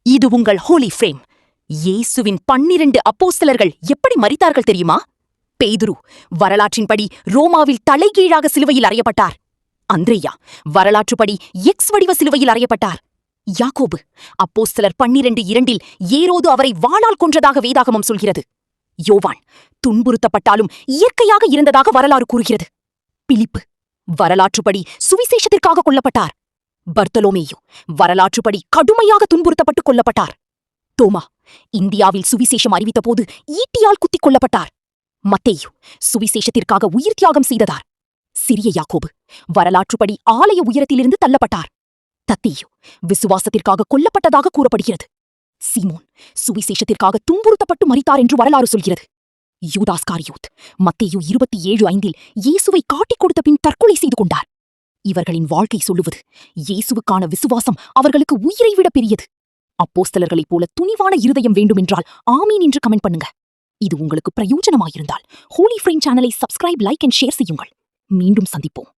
இது உங்கள் ஹோலி ஃப்ரேம். இயேசுவின் 12 அப்போஸ்தலர்கள் எப்படி மரித்தார்கள் தெரியுமா? பேதுரு வரலாற்றின்படி ரோமாவில் தலைகீழாக சிலுவையில் அறையப்பட்டார். அந்திரேயா வரலாற்றுப்படி எக்ஸ் வடிவ சிலுவையில் அறையப்பட்டார். யாக்கோபு அப்போஸ்தலர் 12:2 ஏரோது அவரை வாளால் கொன்றதாக வேதாகமம் சொல்கிறது. யோவான் துன்புறுத்தப்பட்டாலும் இயற்கையாக இருந்ததாக வரலாறு கூறுகிறது. பிலிப்பு வரலாற்றுப்படி சுவிசேஷத்திற்காக கொல்லப்பட்டார். பர்த்தலோமேயு வரலாற்றுப்படி கடுமையாக துன்புறுத்தப்பட்டு கொல்லப்பட்டார். தோமா இந்தியாவில் சுவிசேஷம் அறிவித்த போது ஈட்டியால் குத்திக் கொல்லப்பட்டார். மத்தேயு சுவிசேஷத்திற்காக உயிர் தியாகம் செய்ததார். சிறிய யாக்கோபு வரலாற்றுப்படி ஆலய உயரத்திலிருந்து தள்ளப்பட்டார். தத்தேயு விசுவாசத்திற்காக கொல்லப்பட்டதாக கூறப்படுகிறது. சீமோன் சுவிசேஷத்திற்காக துன்புறுத்தப்பட்டு மரித்தார் என்று வரலாறு சொல்கிறது. யூதாஸ்காரியோத் மத்தேயு 27:5 இயேசுவை காட்டிக் கொடுத்த பின் தற்கொலை செய்து கொண்டார். இவர்களின் வாழ்க்கை சொல்லுவது இயேசுவுக்கான விசுவாசம் அவர்களுக்கு உயிரை விட பெரியது. அப்போஸ்தலர்களைப் போல துணிவான இருதயம் வேண்டுமென்றால் ஆமீன் என்று கமெண்ட் பண்ணுங்க. இது உங்களுக்கு பிரயோஜனமாயிருந்தால் ஹோலி ஃப்ரேம் சேனலை சப்ஸ்கிரைப், லைக் அண்ட் ஷேர் செய்யுங்கள். மீண்டும் சந்திப்போம்.